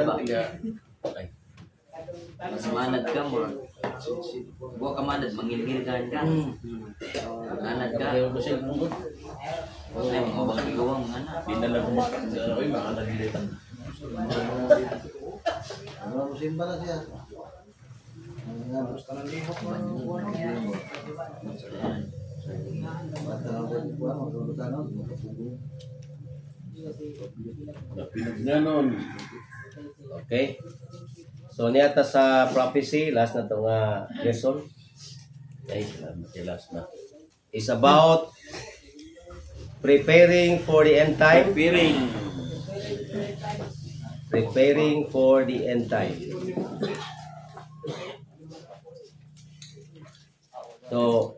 ba? Mas manad ka mo. Buwa ka manad, mangilgilgan ka. Manad ka. Ay, mga bang ligawang mana. Dinala ko mga nagilitan. Simba na siya. Okay. So niyata sa prophecy, last na itong lesson. Okay, last na. Is about preparing for the end time. Preparing for the end time. So,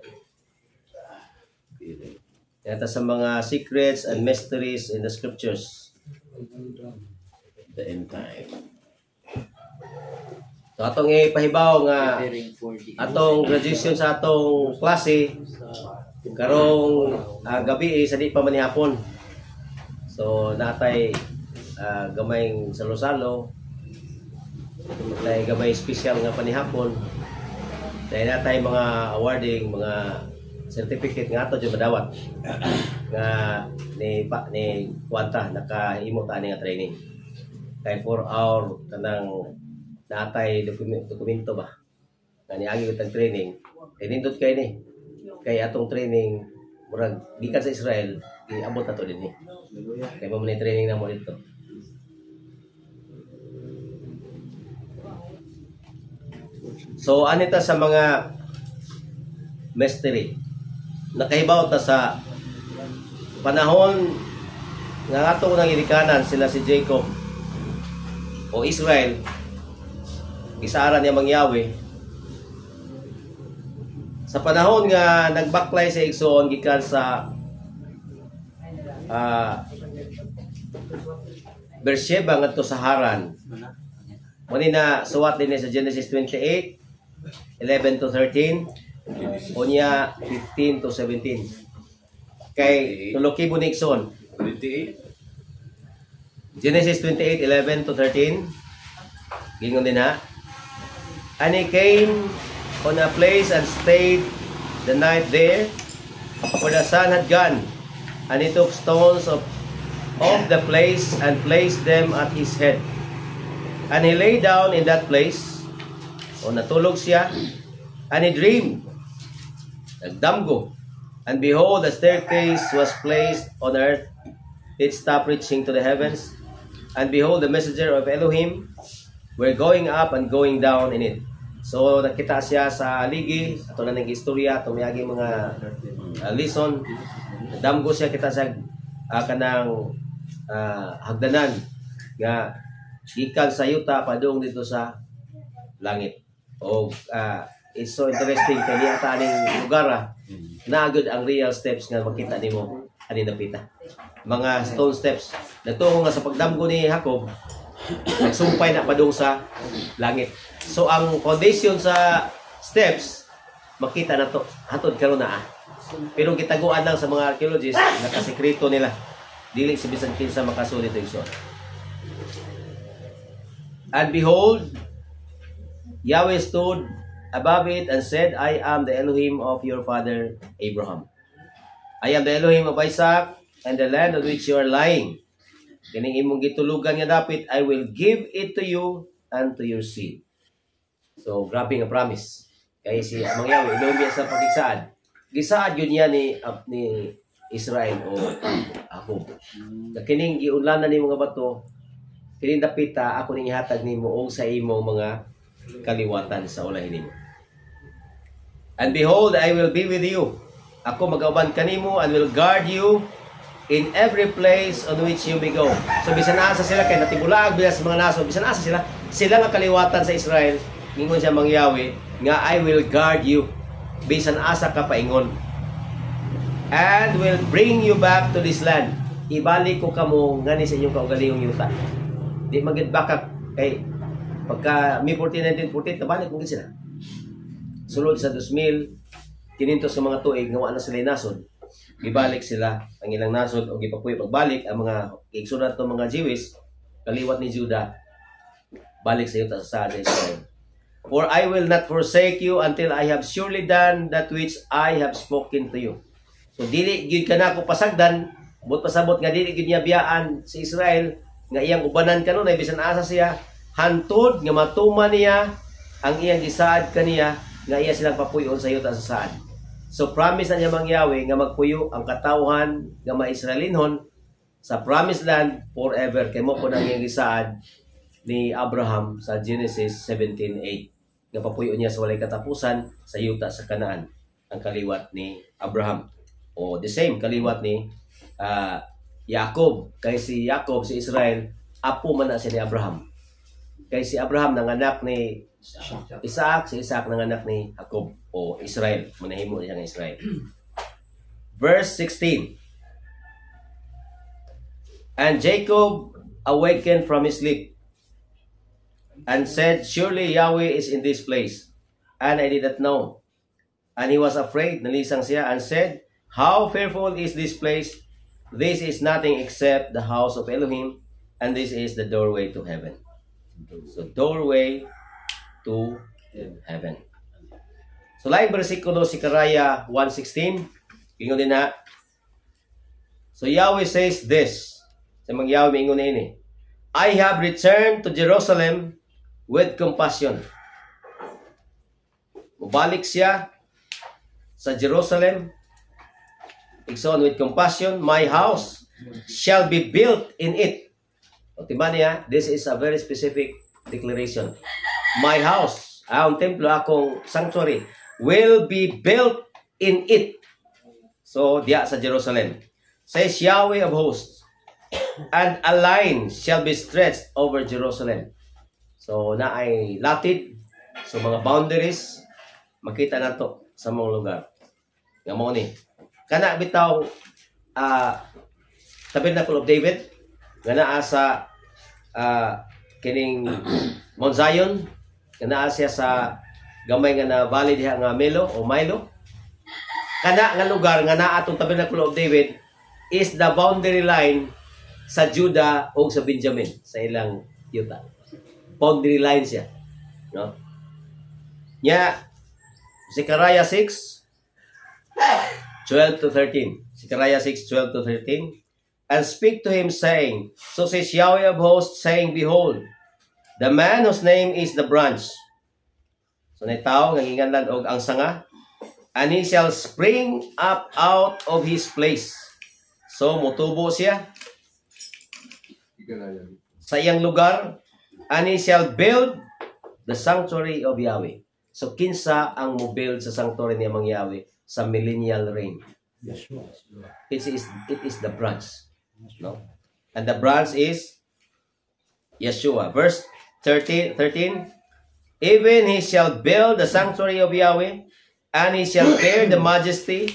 yata sa mga secrets and mysteries in the scriptures. The end time. So, atong ipahibaw nga atong graduation sa atong klase karong gabi sa di pa man hapon. So, natay gamayng salo-salo. Natay gamay special nga panihapon. Dahil natay mga awarding, mga certificate nga ato dyan madawat nga ni Kwanta nakahimo ta nga training. Kay 4 hour kanang natay dokumento ba nga niagi ko training. Kay nindot kay ni. Kay atong training murag gikan sa Israel, iabot na to din ni. Kay mo ni training na mo dito. So, anita sa mga mystery. Nakahibaw ta sa panahon nga ato nang irikanan sila si Jacob o Israel. Gisaaran niya mangyawi. Sa panahon nga nagbaklay sa igsoon gikan sa Beersheba ngadto sa Haran. Muni na suwat din sa Genesis 28 11 to 13, unya 15 to 17. Kay tuloki bunikson. 28. Genesis 28 11 to 13. Gingon din ha. And he came on a place and stayed the night there, for the sun had gone. And he took stones of the place and placed them at his head. And he lay down in that place. O natulog siya, and he dreamed, nagdamgo, and behold, the staircase was placed on earth, it stopped reaching to the heavens, and behold, the messenger of Elohim were going up and going down in it. So nakita siya sa aligi, ato na ng istorya, tumiyagi mga lesson, nagdamgo siya, kita sa kanang hagdanan, nga gikan sa yuta, padung dito sa langit. O it's so interesting kay ata aning lugar na agad ang real steps nga makita nimo ani napita. Mga stone steps. Natuho nga sa pagdamgo ni Jacob, nagsumpay na padung sa langit. So ang foundation sa steps makita na to hatod karon na. Pero gitaguan lang sa mga archaeologists nakasekreto nila. Dili si bisan kinsa makasulit ito. And behold, Yahweh stood above it and said, I am the Elohim of your father Abraham. I am the Elohim of Isaac and the land on which you are lying. Kining imong gitulugan nga dapit, I will give it to you and to your seed. So, grabe nga promise. Kaya si Amang Yahweh, ilumya sa pagkisaad. Gisaad yun niya ni Israel o Jacob. Kining giunlanan ni mga bato, kining dapita, ako ning ihatag nimo og sa imo mga kaliwatan sa ulahin nimo. And behold, I will be with you. Ako mag-auban kanimo and will guard you in every place on which you may go. So bisan asa sila kay natibulag bilas mga naso, bisan asa sila nga kaliwatan sa Israel, ingon siya Mang Yahweh nga I will guard you bisan asa ka paingon. And will bring you back to this land. Ibalik ko kamo ngani sa inyong kaugalingong yuta. Di magid bakak kay pagka may 1948 nabalik mo sila. Sulod sa 2000 kinintos sa mga tuig nga wala na sila nasod. Gibalik sila ang ilang nasod o gipapuy pagbalik ang mga igsurat ng mga Jewish kaliwat ni Juda Balik sa yuta sa Israel. For I will not forsake you until I have surely done that which I have spoken to you. So dili gyud kana ko pasagdan, but pasabot nga dili gyud niya biyaan si Israel nga iyang ubanan kanunay bisan asa siya hantod nga matuman niya ang iyang gisaad kaniya nga iya silang papuyon sa yuta sa saad. So promise na niya mang Yahweh nga magpuyo ang katawhan nga ma-Israelinhon sa promised land forever. Kay mo po nang iyang gisaad ni Abraham sa Genesis 17:8. Nga papuyo niya sa walay katapusan sa yuta sa Kanaan, ang kaliwat ni Abraham. O the same kaliwat ni Jacob. Kay si Jacob, si Israel, apo man na siya ni Abraham. Kay si Abraham nanganak ni Isaac, si Isaac nanganak ni Jacob o Israel. Manahimo niya ng Israel. Verse 16. And Jacob awakened from his sleep and said, surely Yahweh is in this place, and I did not know. And he was afraid, nalisang siya, and said, how fearful is this place? This is nothing except the house of Elohim, and this is the doorway to heaven. So, doorway to heaven. So, like versikulo Sikaraya 1:16, ingon din na. So, Yahweh says this. Sa mga Yahweh, ingon ini. I have returned to Jerusalem with compassion. Mubalik siya sa Jerusalem. Igsoon with compassion. My house shall be built in it. O tiba niya, this is a very specific declaration. My house, ang templo, akong sanctuary, will be built in it. So, diya sa Jerusalem. Says Yahweh of hosts, and a line shall be stretched over Jerusalem. So, na ay latid. So, mga boundaries, makita na to sa mga lugar. Nga mo ni. Kana bitaw, Tabernacle of David, nga naa sa kining Mount Zion, nga naa siya sa gamay nga na valley diha nga Milo o Milo. Kana nga lugar nga naa atong Tabernacle of David is the boundary line sa Judah o sa Benjamin, sa ilang yuta. Boundary line siya. No? Nya, Zechariah 6, 12 to 13. Zechariah 6, 12 to 13. And speak to him, saying, so says Yahweh of hosts, saying, behold, the man whose name is the branch. So, na tao, nanginganlan og ang sanga, and he shall spring up out of his place. So, mutubo siya sa iyang lugar, and he shall build the sanctuary of Yahweh. So, kinsa ang mo-build sa sanctuary ni Amang Yahweh sa millennial reign? It is the branch. No? And the branch is Yeshua. Verse 13, even he shall build the sanctuary of Yahweh, and he shall bear the majesty,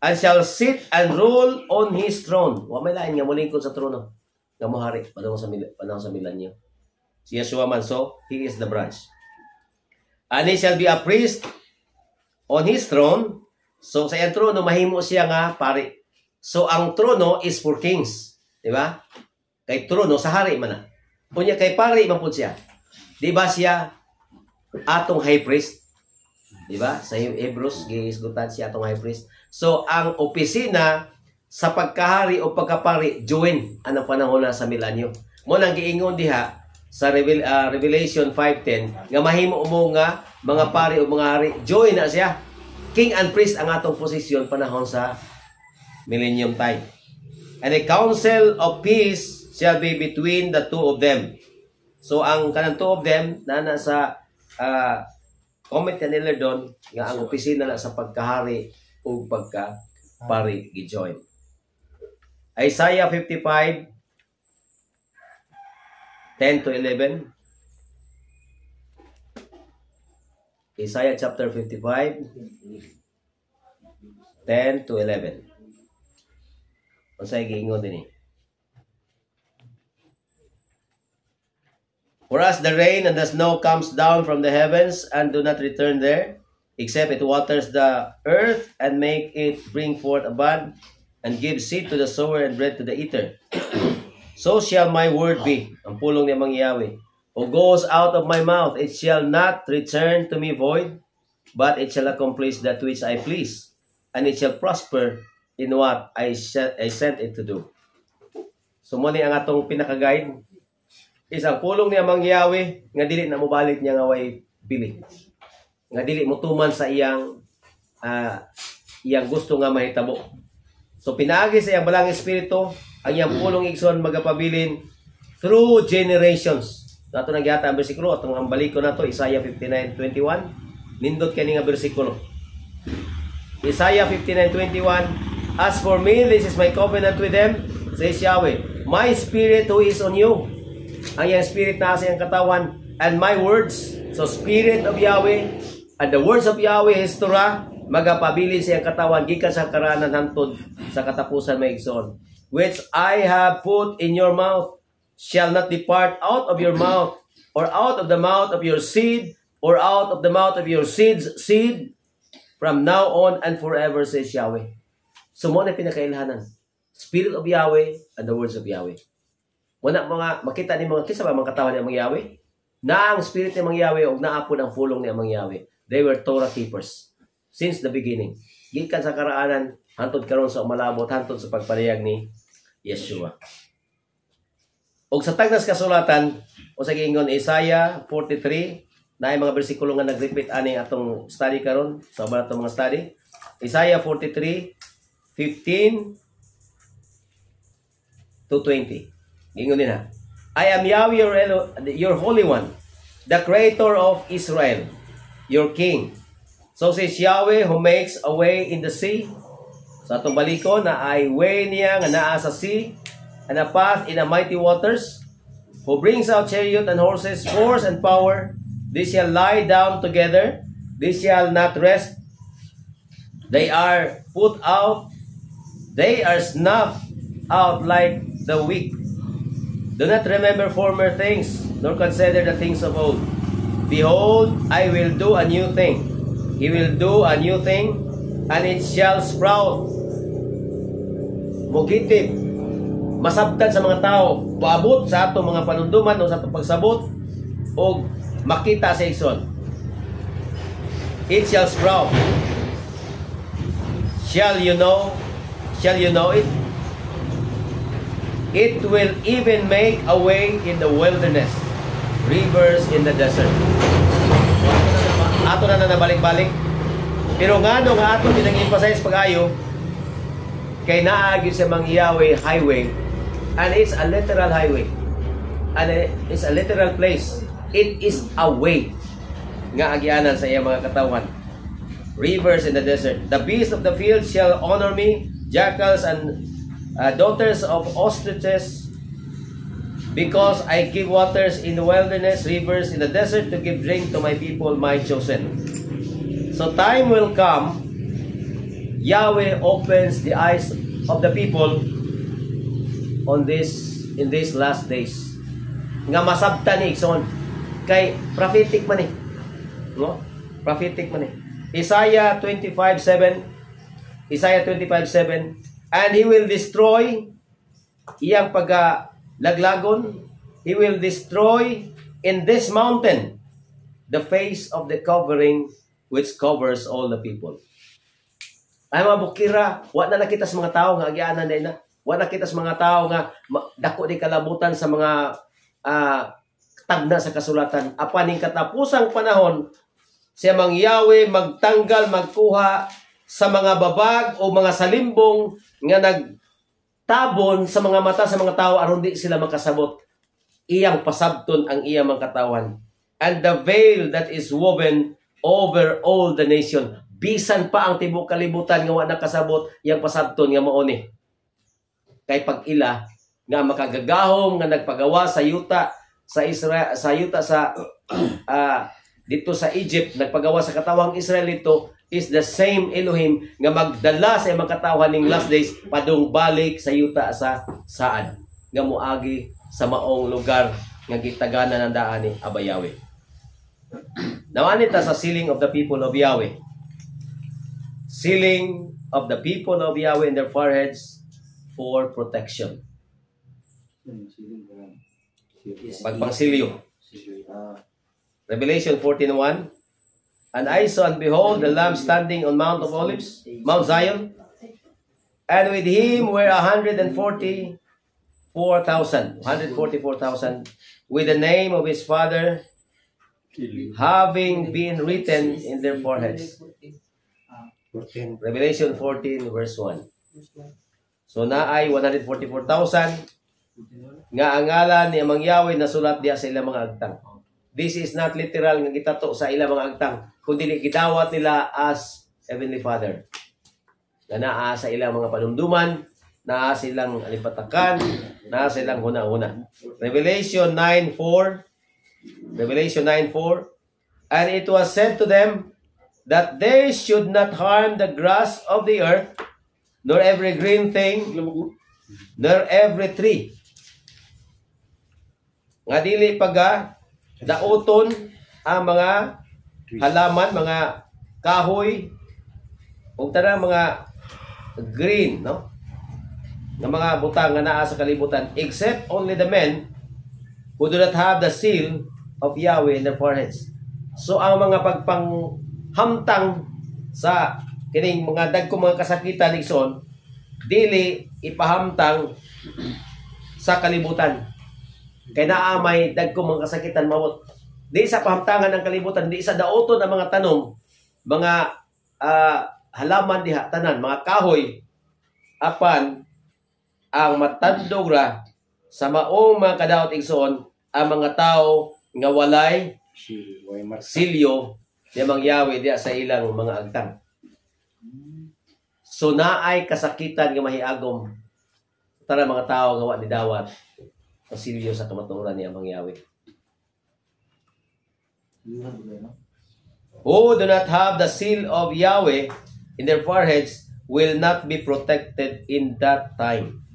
and shall sit and rule on his throne. Wa may lain nga mulingkod sa trono. Nga mohari panahon sa milenyo. Si Yeshua man, so he is the branch. And he shall be a priest on his throne. So sa iyang trono mahimo siya nga pari. So ang trono is for kings, di ba? Kay trono sa hari man na. Unya kay pari man pud siya. Di ba siya atong high priest? Di ba? Sa Hebrews giisgutan siya atong high priest. So ang opisina sa pagkahari o pagkapari join anong panahon na sa milenyo. Mo nang giingon diha sa Revelation 5:10 nga mahimo mo nga mga pari o mga hari join na siya. King and priest ang atong posisyon panahon sa millennium time. And a council of peace shall be between the two of them. So ang kanang two of them na sa comment kanila doon nga ang opisina na sa pagkahari o pagkapari gi-join. Isaiah 55 10 to 11. Isaiah chapter 55 10 to 11. Unsay giingon dinhi? For as the rain and the snow comes down from the heavens and do not return there, except it waters the earth and make it bring forth a bud and give seed to the sower and bread to the eater. So shall my word be, ang pulong ni Amang Yahweh, who goes out of my mouth. It shall not return to me void, but it shall accomplish that which I please, and it shall prosper in what I sent it to do. So mo ni ang atong pinaka-guide is ang pulong niya mang Yahweh nga dili na mobalik niya nga way bili. Nga dili mutuman sa iyang iyang gusto nga mahitabo. So pinaagi sa iyang balang espiritu ang iyang pulong igsoon magapabilin through generations. Nato nagyata ang bersikulo atong ang balik ko nato Isaiah 59:21. Nindot kani nga bersikulo. Isaiah 59:21. As for me, this is my covenant with them, says Yahweh. My spirit who is on you. Ang iyang spirit na sa iyang katawan, and my words. So spirit of Yahweh and the words of Yahweh, His Torah, magapabilin sa iyang katawan gikan sa karanan hantod sa katapusan maigsoon. Which I have put in your mouth shall not depart out of your mouth, or out of the mouth of your seed, or out of the mouth of your seed's seed, from now on and forever, says Yahweh. So mo na pinakailhanan. Spirit of Yahweh and the words of Yahweh. Wala mga makita ni mga kisa ba mga katawan ni mga Yahweh? Na ang spirit ni mga Yahweh o naapon ang pulong ni mga Yahweh. They were Torah keepers since the beginning. Gikan sa karaanan hantod karon sa umalabot hantod sa pagpalihag ni Yeshua. Og sa tagnas kasulatan o sa giingon Isaiah 43 na mga bersikulo nga nag-repeat ani atong study karon sa atong mga study. Isaiah 43:15 to 20. Gingon din ha. I am Yahweh your Holy One, the Creator of Israel, your King. So says Yahweh who makes a way in the sea. Sa atong baliko na ay way niya nga naa sa sea, and a path in the mighty waters, who brings out chariot and horses, force and power. They shall lie down together, they shall not rest. They are put out, they are snuffed out like the weak. Do not remember former things, nor consider the things of old. Behold, I will do a new thing. He will do a new thing, and it shall sprout. Mugitib, masabtan sa mga tao, paabot sa atong mga panunduman o sa atong pagsabot, o makita sa igsoon. It shall sprout. Shall you know it? It will even make a way in the wilderness, rivers in the desert. Ato na nabalik-balik. Pero nga nung ato pinag-emphasize pag-ayo, kay naagi sa mga Yahweh highway, and it's a literal highway. And it's a literal place. It is a way nga agyanan sa iyang mga katawan. Rivers in the desert. The beasts of the field shall honor me, jackals and daughters of ostriches, because I give waters in the wilderness, rivers in the desert, to give drink to my people, my chosen. So time will come, Yahweh opens the eyes of the people in these last days. Nga masabtan ni Ikson. Kay prophetic man no? Prophetic man Isaiah 25:7. Isaiah 25:7. And He will destroy iyang paglaglagon. He will destroy in this mountain the face of the covering which covers all the people. Ay mga bukira, wa na nakita sa mga tao nga agianan na. Wa nakita sa mga tao nga dako di kalabutan sa mga tagna sa kasulatan. Apaning katapusang panahon, siya mang Yahweh magtanggal, magkuha sa mga babag o mga salimbong nga nagtabon sa mga mata sa mga tao aron di sila makasabot. Iyang pasabton ang iyang mga katawan. And the veil that is woven over all the nation. Bisan pa ang tibok kalibutan nga wa nakasabot, iyang pasabton nga mao ni. Kay pag ila nga makagagahom nga nagpagawa sa yuta sa Israel, sa yuta sa dito sa Egypt, nagpagawa sa katawang Israel ito, is the same Elohim nga magdala sa imong katawan ning last days padung balik sa yuta sa Saad nga moagi sa maong lugar nga gitaganan ng daan ni Aba Yahweh. Nawanita sa sealing of the people of Yahweh. Sealing of the people of Yahweh in their foreheads for protection. Pagpangsilyo. Revelation 14:1. And I saw and behold the Lamb standing on Mount of Olives, Mount Zion, and with him were 144,000, with the name of his Father having been written in their foreheads. Revelation 14 verse 1. So naay 144,000 nga ang ngalan ni Amang Yahweh nasulat diya sa ilang mga agtang. This is not literal nga gitato sa ilang mga agtang, kundi gidawat nila as Heavenly Father. Na naa sa ilang mga panumduman, naa silang alipatakan, naa silang huna-huna. Revelation 9:4. Revelation 9:4. And it was said to them that they should not harm the grass of the earth, nor every green thing, nor every tree. Nga dili paga dauton ang mga halaman, mga kahoy, o tanang mga green, no? Ng mga butang nga naa sa kalibutan, except only the men who do not have the seal of Yahweh in their foreheads. So ang mga pagpanghamtang sa kining mga dagkong mga kasakitan igsoon, dili ipahamtang sa kalibutan. Kay naa may dagkong mga kasakitan mawot. Di sa pahamtangan ng kalibutan, di sa dauton ang mga tanong, mga halaman diha tanan, mga kahoy, apan ang matandog ra sa maong mga kadaot igsoon ang mga tao nga walay silyo ni Amang Yahweh diha sa ilang mga agtang. So naay kasakitan nga mahiagom tara mga tao nga wa ni dawat sa silyo sa kamatuoran ni Amang Yahweh. Who do not have the seal of Yahweh in their foreheads will not be protected in that time.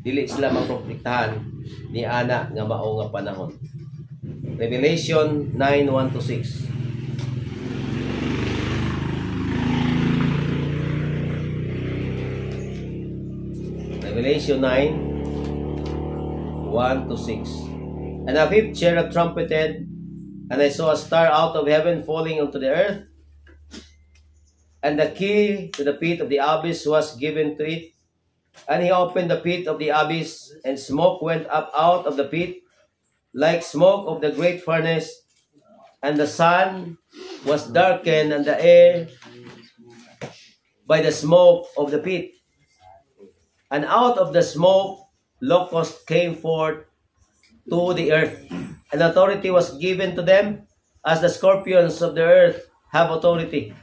Dili sila maprotektahan ni ana nga mao nga panahon. Revelation 9:1-6. Revelation 9:1-6. And a fifth cherub trumpeted, and I saw a star out of heaven falling onto the earth, and the key to the pit of the abyss was given to it. And he opened the pit of the abyss, and smoke went up out of the pit, like smoke of the great furnace, and the sun was darkened, and the air by the smoke of the pit. And out of the smoke, locusts came forth to the earth, and authority was given to them, as the scorpions of the earth have authority.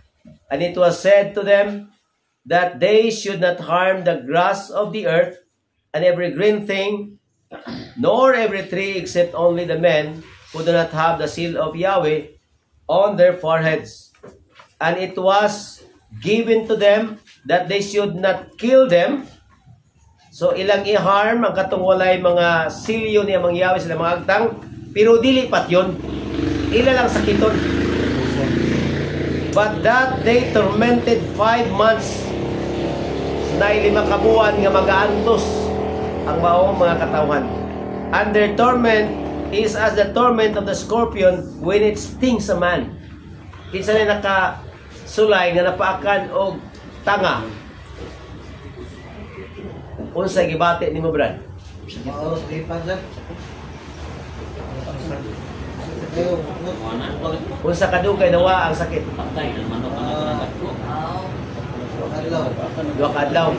And it was said to them that they should not harm the grass of the earth, and every green thing, nor every tree, except only the men who do not have the seal of Yahweh on their foreheads. And it was given to them that they should not kill them. So ilang i-harm ang katong walay mga silyo ni Amang Yahweh sila mga agtang, pero dili pat yun. Ila lang sakiton. But that they tormented 5 months. Na 5 kabuan nga mag-aantos ang maong mga katawhan. And their torment is as the torment of the scorpion when it stings a man. Kinsa na nakasulay nga napaakan og tanga. Unsa gibati nimo, Brad? Maos di panjang. Unsa kadugay nawa ang sakit? Patay ng manok ang nagkagat ko. Dua ka adlaw.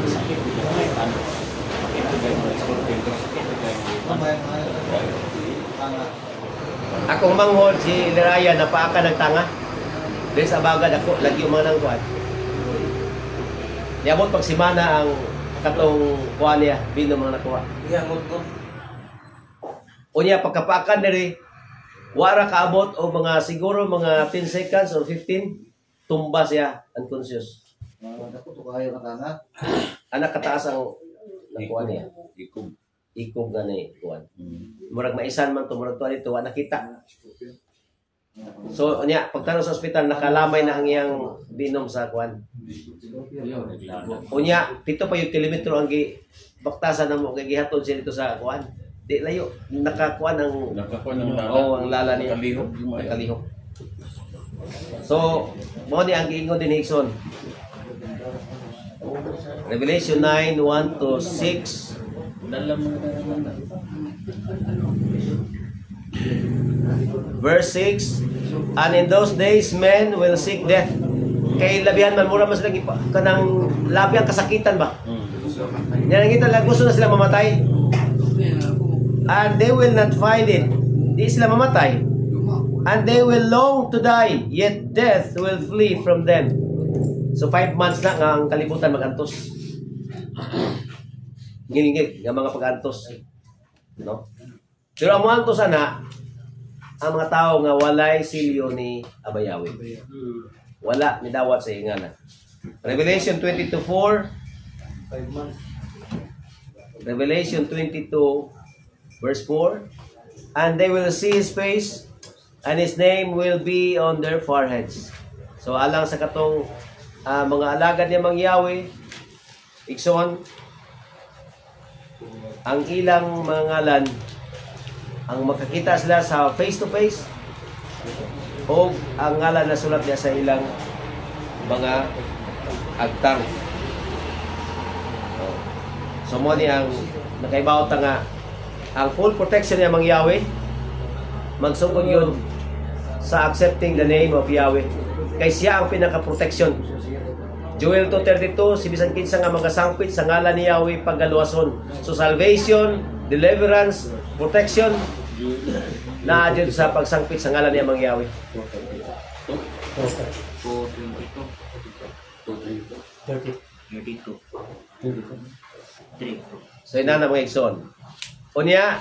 Sakit dito kay ano. Sakit ko gay mga scorpion ko. Sakit ko gay mga Akong manghod si Leraya napaaka ng tanga. Dahil sa bagad ako lagi yung mga nang kuwan. Niabot pag simana ang katong kuwan niya, binom mga nakuha. Unya pagkapaakan diri, wara kaabot o mga siguro mga 10 seconds or 15, tumba siya unconscious. Ako to kayo na Anak kataas ang nakuha niya. Ikob nga ni kuwan. Murag maisan man to, murag to dito nakita. So unya pagtanong sa ospital nakalamay na ang iyang binom sa kuwan. Unya pito pa yung kilometro ang baktasan namo kay gihatod siya dito sa kuwan. Di layo, nakakuan ang Nakakuha ng lala. ang lala niya. Nakalihok. Nakalihok. So, mo ni ang giingon din Higson. Revelation 9, 1 to 6. Dala mo na. Verse 6, and in those days men will seek death. Kay labihan man mura mas lagi kanang labihan kasakitan ba? Yan ang kita lang gusto na sila mamatay. And they will not find it. Di sila mamatay. And they will long to die, yet death will flee from them. So 5 months na nga ang kalibutan magantos. Ngingig nga mga pagantos. No? Pero ang mga antos ana, ang mga tao nga walay silyo ni Abayawi. Wala ni dawat sa ingana. Revelation 22:4. 5 months. Revelation 22 verse 4. And they will see his face, and his name will be on their foreheads. So alang sa katong mga alagad niya mang Yahweh, Ikson, ang ilang mga ngalan, ang makakita sila sa face to face, o ang ngalan na sulat niya sa ilang mga agtang. So mo ni ang nakaibaw ta nga ang full protection niya mang Yahweh, magsugod yun sa accepting the name of Yahweh. Kay siya ang pinaka-protection. Joel 2:32, si bisan kinsa nga magasangpit sa ngalan ni Yahweh paggaluwason. So salvation, deliverance, protection na adyo sa pagsangpit sa ngalan niya mang Yahweh. 32. 3. So ina na mga igsoon. Unya,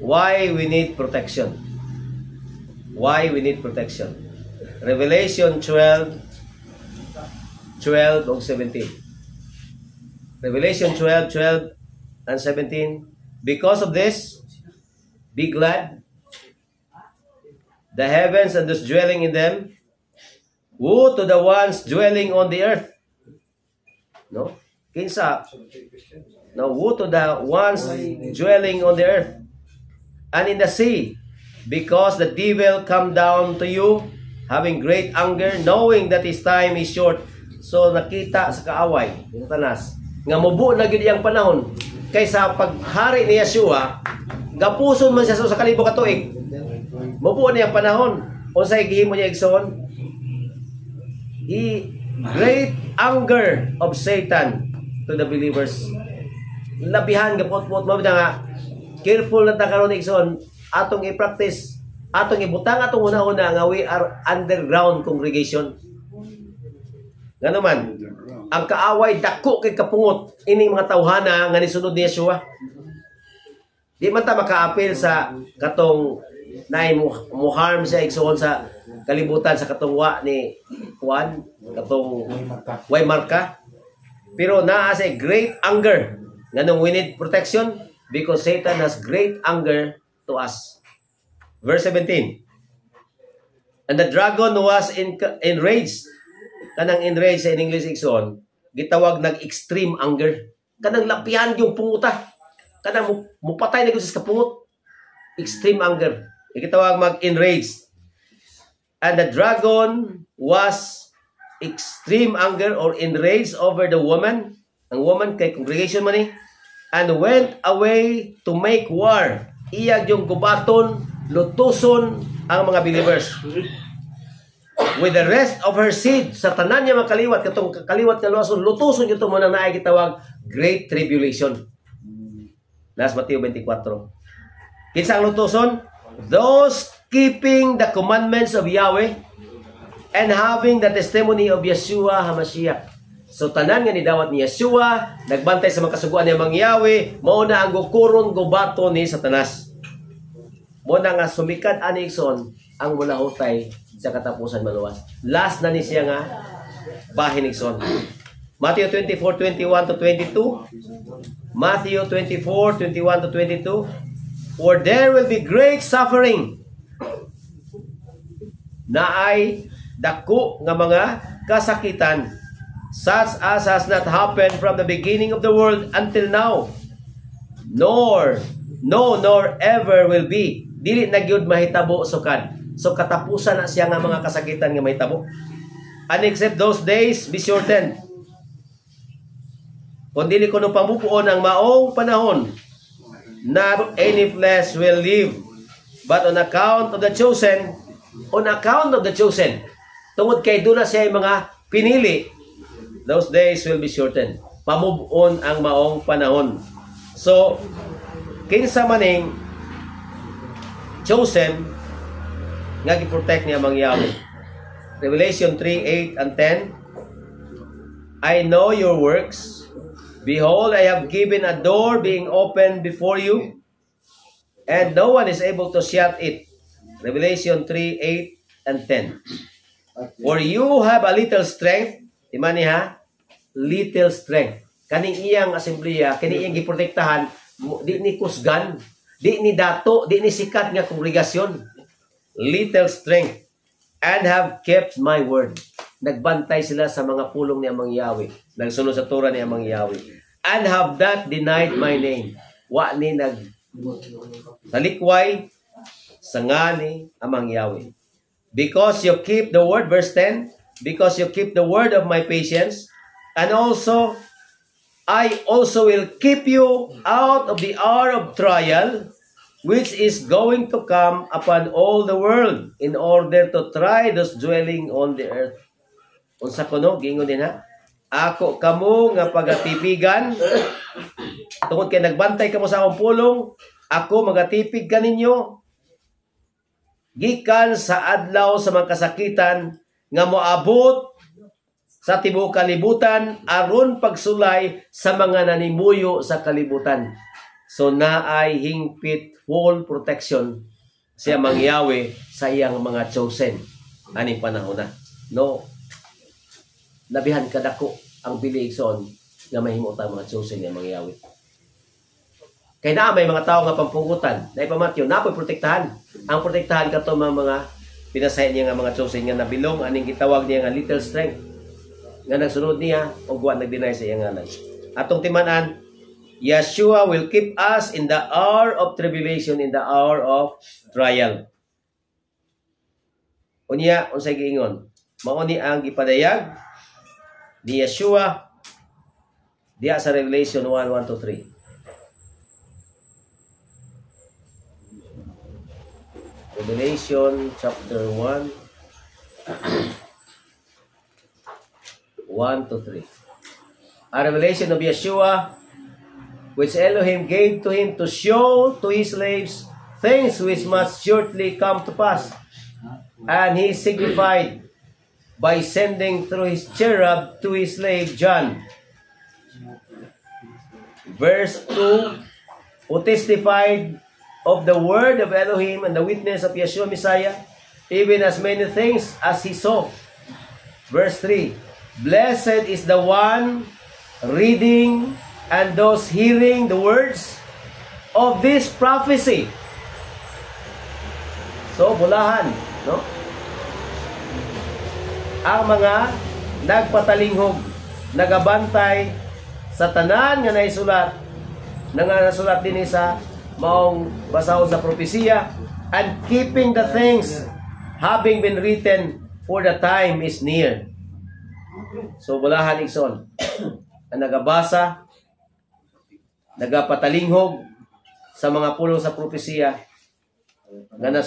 why we need protection? Why we need protection? Revelation 12 og 17. Revelation 12 and 17. Because of this, be glad, the heavens and those dwelling in them. Woe to the ones dwelling on the earth. No? Kinsa? No, woe to the ones dwelling on the earth and in the sea, because the devil come down to you, having great anger, knowing that his time is short. So nakita sa kaaway, yung tanas, nga mubo na gid iyang panahon, kaysa paghari ni Yeshua, gapuson man siya sa kalibo ka tuig. Mubo na iyang panahon. Unsay gihimo niya igsoon? Great anger of Satan to the believers. Labihan gapot-pot mo nga careful na ta karon igsoon atong i-practice, atong ibutang atong una-una nga we are underground congregation. Ngano man ang kaaway dako kay kapungot ining mga tawhana nga nisunod ni Yeshua. Di man ta makaapil sa katong nay mo harm sa igsoon sa kalibutan sa katong wa ni Juan, katong way marka. Pero naa sa great anger. Nganong we need protection because Satan has great anger to us. Verse 17. And the dragon was enraged. Kanang enraged sa English igsoon, gitawag nag-extreme anger. Kanang lapihan yung punguta. Kanang mupatay na sa kapungot. Extreme anger. Gitawag mag-enraged. And the dragon was extreme anger or enraged over the woman. Ang woman kay congregation man and went away to make war. Iyag yung gubaton, lutuson ang mga believers. With the rest of her seed, sa tanan niya makaliwat, katong kaliwat na luwason, lutuson yung muna na ay gitawag Great Tribulation. Last Mateo 24. Kinsa ang lutuson? Those keeping the commandments of Yahweh and having the testimony of Yeshua HaMashiach. So tanan nga ni dawat ni Yeshua, nagbantay sa mga kasuguan niya mang Yahweh, mao na ang gukuron gubato ni Satanas. Mo na nga sumikad ani igsoon ang mulahutay sa katapusan maluwas. Last na ni siya nga bahin igsoon. Matthew 24:21 to 22. Matthew 24:21 to 22. For there will be great suffering. Naay dako nga mga kasakitan, such as has not happened from the beginning of the world until now, nor ever will be. Dili na gyud mahitabo sukad. So katapusan na siya nga mga kasakitan nga mahitabo. And except those days be shortened. Kung dili kuno pamupuon ang maong panahon, not any flesh will live, but on account of the chosen, tungod kay doon na siya yung mga pinili, those days will be shortened. Pamubuon ang maong panahon. So, kinsa maning chosen nga gi-protect niya mang Yahweh. Revelation 3:8 and 10. I know your works. Behold, I have given a door being opened before you, and no one is able to shut it. Revelation 3:8 and 10. For you have a little strength. Imani ha? Little strength. Kaning iyang asembleya, kani iyang giprotektahan, di ni kusgan, di ni dato, di ni sikat nga kongregasyon. Little strength. And have kept my word. Nagbantay sila sa mga pulong ni Amang Yahweh. Nagsunod sa Torah ni Amang Yahweh. And have not denied my name. Wa ni salikway sa ngani Amang Yahweh. Because you keep the word, verse 10, because you keep the word of my patience, and also, I also will keep you out of the hour of trial, which is going to come upon all the world, in order to try those dwelling on the earth. Unsa kuno gingon din ha? Ako kamo nga pagatipigan, tungod kay nagbantay kamo sa akong pulong, ako magatipig kaninyo gikan sa adlaw sa mga kasakitan nga moabot sa tibuok kalibutan aron pagsulay sa mga nanimuyo sa kalibutan. So naay hingpit full protection siya Mang Yahweh sa iyang mga chosen aning panahon na. No. Labihan kadako ang biligson nga mahimo ta mga chosen nga Mang Yahweh. Kay na may mga tao nga pampugutan, na ipamatyo, napoy protektahan. Ang protektahan kato mga pinasay niya nga mga chosen nga nabilong, aning gitawag niya nga little strength. Nga nagsunod niya, o guwan nag-deny sa iyang ngalan. Atong timanan, Yeshua will keep us in the hour of tribulation, in the hour of trial. Unya, unsay giingon? Mao ni ang gipadayag ni Yeshua diya sa Revelation 1:1-3. Revelation chapter 1 1-3. A revelation of Yeshua which Elohim gave to him to show to his slaves things which must shortly come to pass. And he signified by sending through his cherub to his slave John. Verse 2, who testified of the word of Elohim and the witness of Yeshua Messiah, even as many things as he saw. Verse 3, blessed is the one reading and those hearing the words of this prophecy. So, bulahan, no? Ang mga nagpatalinghog, nagabantay sa tanan nga naisulat, nga nasulat din sa maong basahon sa propesiya, and keeping the things having been written, for the time is near. So, bulahan igsoon. Ang nagabasa, nagapatalinghog sa mga pulong sa propesiya, nga